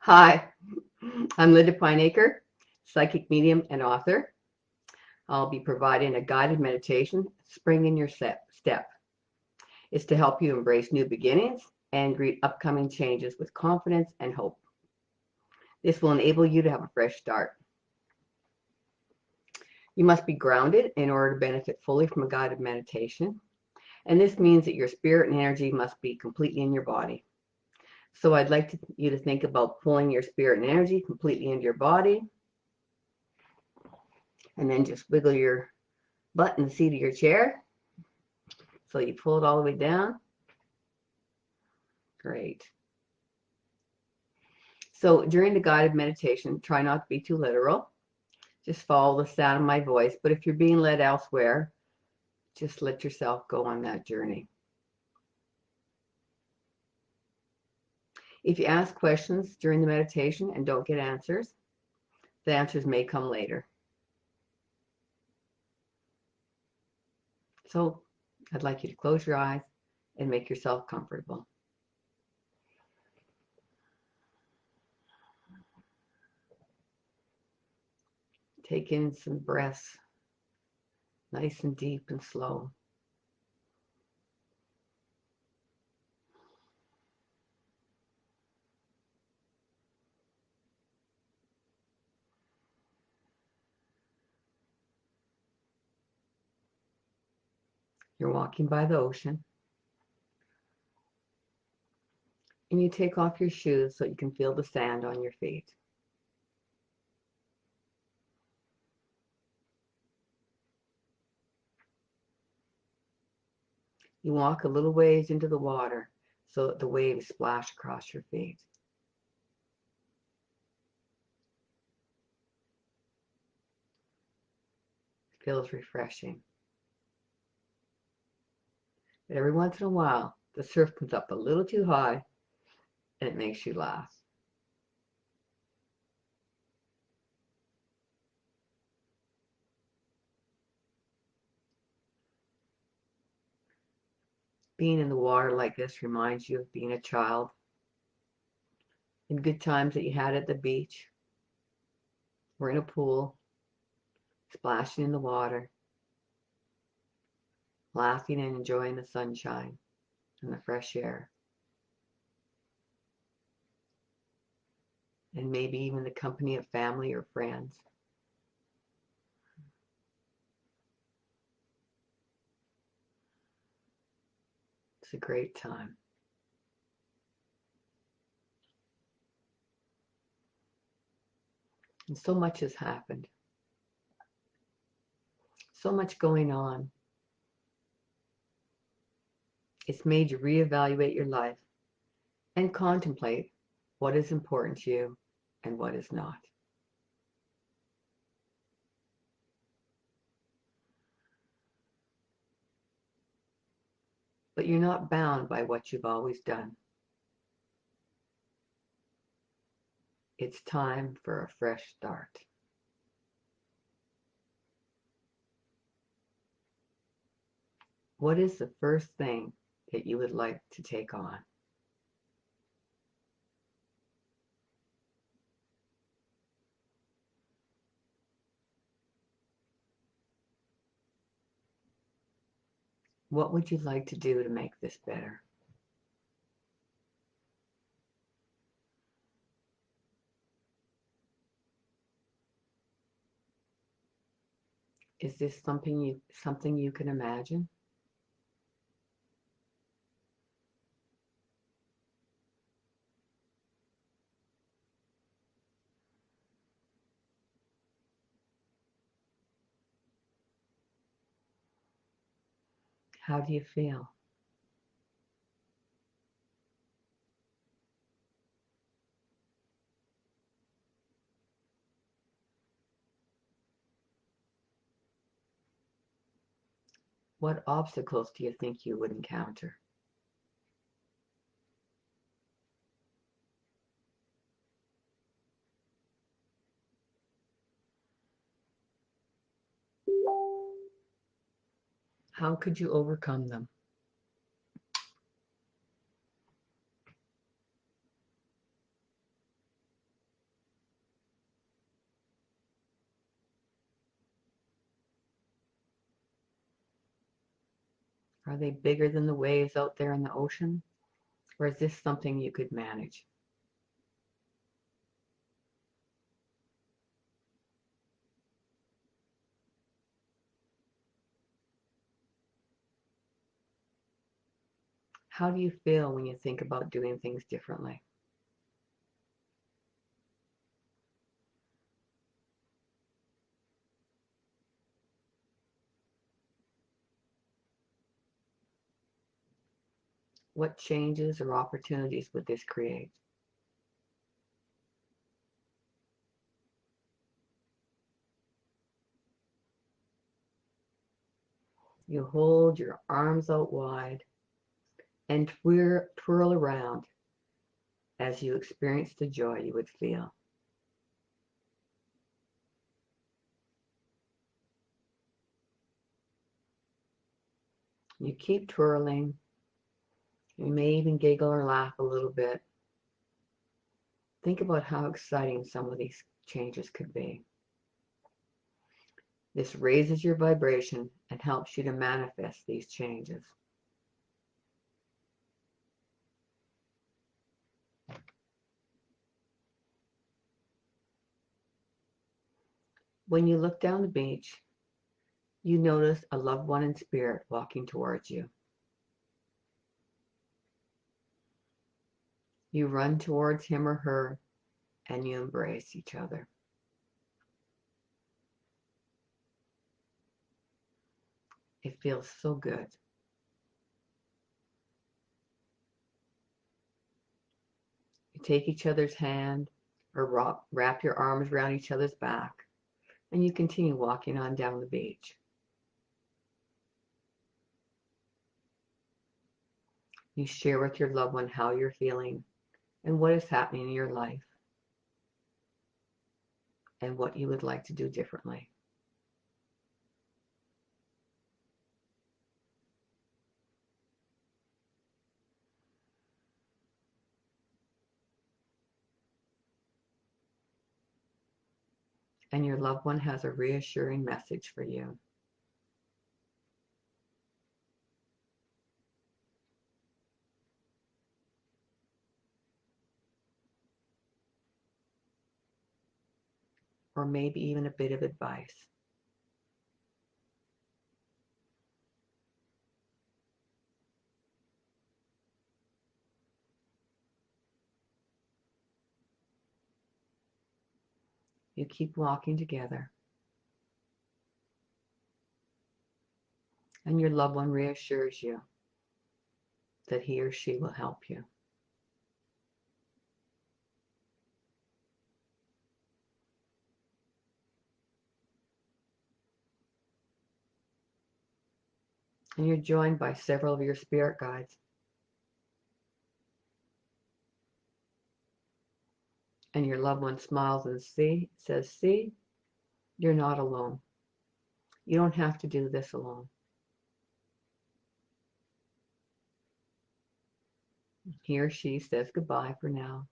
Hi, I'm Linda Pineacre, psychic medium and author. I'll be providing a guided meditation, Spring in Your Step. It's to help you embrace new beginnings and greet upcoming changes with confidence and hope. This will enable you to have a fresh start. You must be grounded in order to benefit fully from a guided meditation, and this means that your spirit and energy must be completely in your body. So I'd like you to think about pulling your spirit and energy completely into your body, and then just wiggle your butt in the seat of your chair. So you pull it all the way down. Great. So during the guided meditation, try not to be too literal. Just follow the sound of my voice. But if you're being led elsewhere, just let yourself go on that journey. If you ask questions during the meditation and don't get answers, the answers may come later. So I'd like you to close your eyes and make yourself comfortable. Take in some breaths, nice and deep and slow. You're walking by the ocean, and you take off your shoes so you can feel the sand on your feet. You walk a little ways into the water so that the waves splash across your feet. It feels refreshing. But every once in a while, the surf comes up a little too high and it makes you laugh. Being in the water like this reminds you of being a child, in good times that you had at the beach, or in a pool, splashing in the water, laughing and enjoying the sunshine and the fresh air, and maybe even the company of family or friends. It's a great time. And so much has happened. So much going on. It's made you reevaluate your life and contemplate what is important to you and what is not. But you're not bound by what you've always done. It's time for a fresh start. What is the first thing that you would like to take on? What would you like to do to make this better? Is this something you can imagine? How do you feel? What obstacles do you think you would encounter? How could you overcome them? Are they bigger than the waves out there in the ocean? Or is this something you could manage? How do you feel when you think about doing things differently? What changes or opportunities would this create? You hold your arms out wide and twirl around as you experience the joy you would feel. You keep twirling. You may even giggle or laugh a little bit. Think about how exciting some of these changes could be. This raises your vibration and helps you to manifest these changes. When you look down the beach, you notice a loved one in spirit walking towards you. You run towards him or her and you embrace each other. It feels so good. You take each other's hand or wrap your arms around each other's back, and you continue walking on down the beach. You share with your loved one how you're feeling and what is happening in your life and what you would like to do differently. And your loved one has a reassuring message for you. Or maybe even a bit of advice. You keep walking together, and your loved one reassures you that he or she will help you. And you're joined by several of your spirit guides. And your loved one smiles and says, see, you're not alone. You don't have to do this alone. He or she says goodbye for now.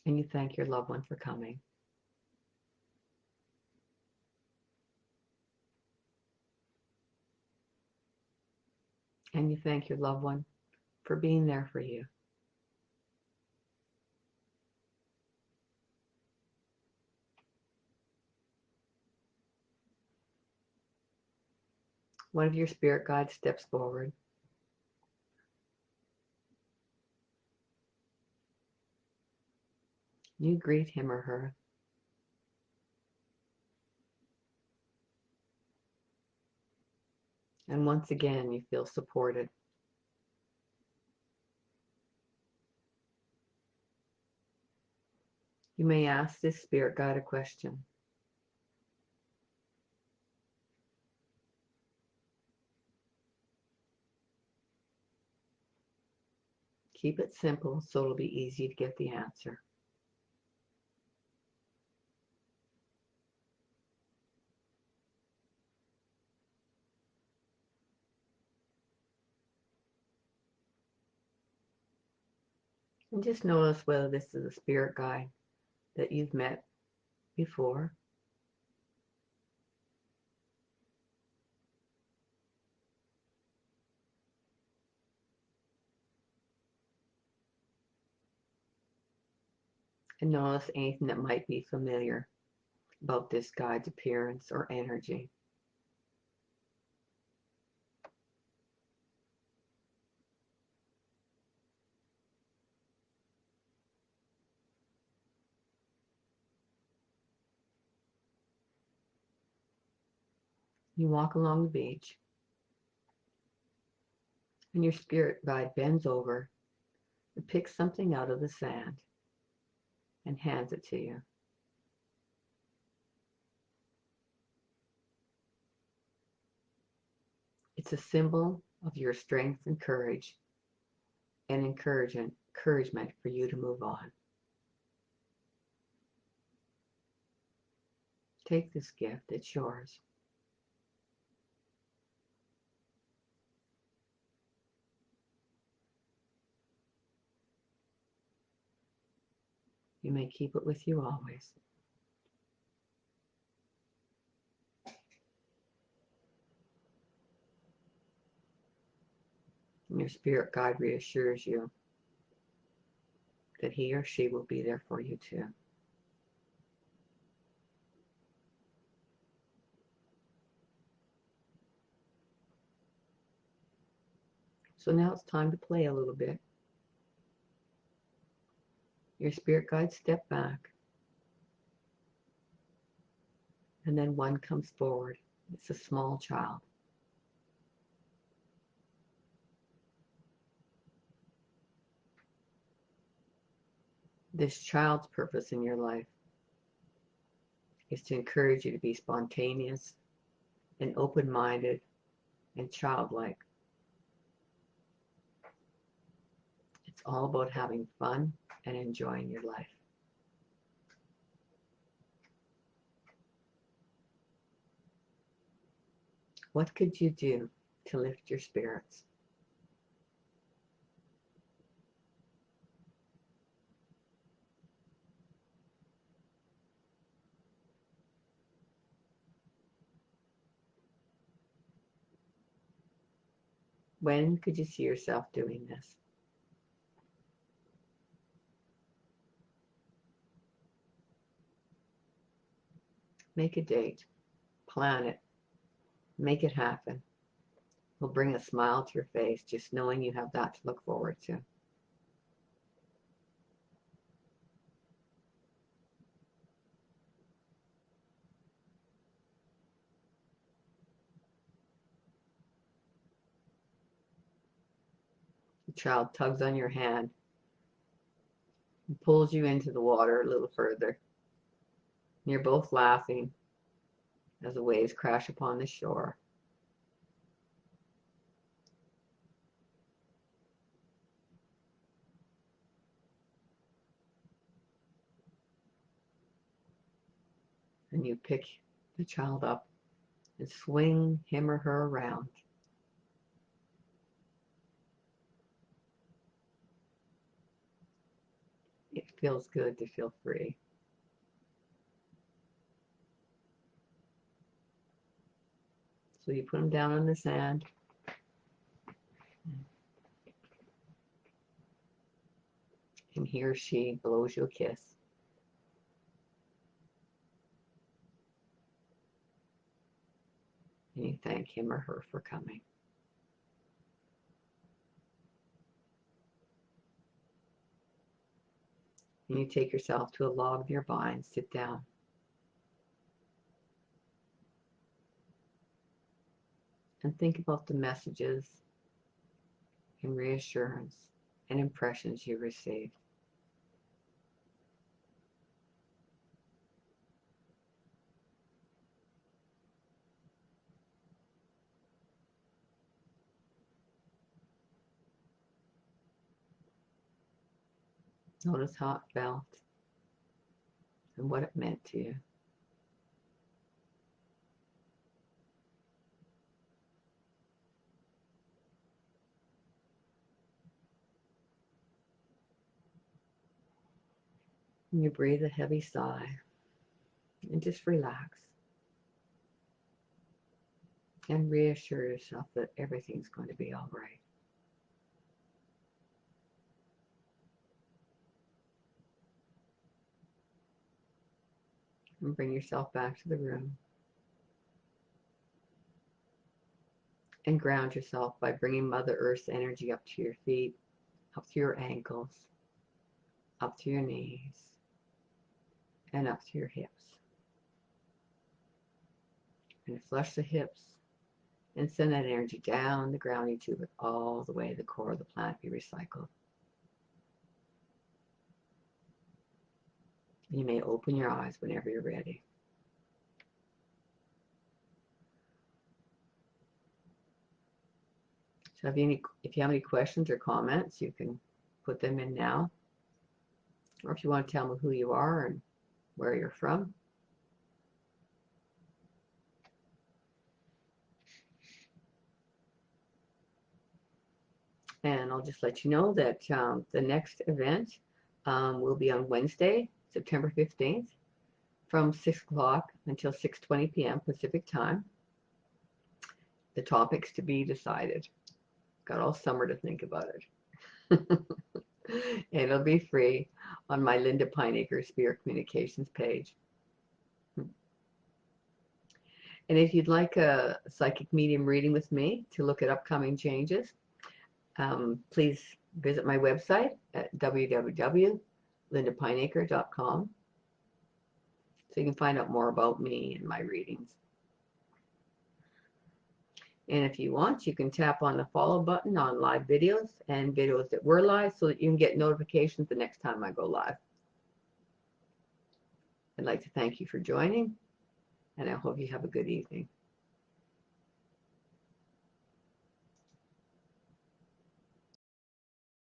And you thank your loved one for coming. And you thank your loved one for being there for you. One of your spirit guides steps forward. You greet him or her. And once again, you feel supported. You may ask this spirit guide a question. Keep it simple so it'll be easy to get the answer. And just notice whether this is a spirit guide that you've met before, and notice anything that might be familiar about this guide's appearance or energy. You walk along the beach, and your spirit guide bends over and picks something out of the sand and hands it to you. It's a symbol of your strength and courage and encouragement for you to move on. Take this gift, it's yours. You may keep it with you always. And your spirit guide reassures you that he or she will be there for you too. So now it's time to play a little bit. Your spirit guides step back, and then one comes forward. It's a small child. This child's purpose in your life is to encourage you to be spontaneous and open-minded and childlike. It's all about having fun and enjoying your life. What could you do to lift your spirits? When could you see yourself doing this? Make a date, plan it, make it happen. Will bring a smile to your face just knowing you have that to look forward to. The child tugs on your hand and pulls you into the water a little further. You're both laughing as the waves crash upon the shore. And you pick the child up and swing him or her around. It feels good to feel free. So you put him down on the sand. And he or she blows you a kiss. And you thank him or her for coming. And you take yourself to a log nearby and sit down. And think about the messages and reassurance and impressions you received. Notice how it felt and what it meant to you. And you breathe a heavy sigh and just relax. And reassure yourself that everything's going to be all right. And bring yourself back to the room. And ground yourself by bringing Mother Earth's energy up to your feet, up to your ankles, up to your knees, and up to your hips. And flush the hips and send that energy down the grounding tube all the way to the core of the planet be recycled. You may open your eyes whenever you're ready. So if you have any questions or comments, you can put them in now. Or if you want to tell me who you are and where you're from. And I'll just let you know that the next event will be on Wednesday, September 15th, from 6 o'clock until 6:20 p.m. Pacific time. The topics to be decided. Got all summer to think about it. And it'll be free on my Linda Pineacre Spirit Communications page. And if you'd like a psychic medium reading with me to look at upcoming changes, please visit my website at www.lindapineacre.com so you can find out more about me and my readings. And if you want, you can tap on the follow button on live videos and videos that were live so that you can get notifications the next time I go live. I'd like to thank you for joining, and I hope you have a good evening.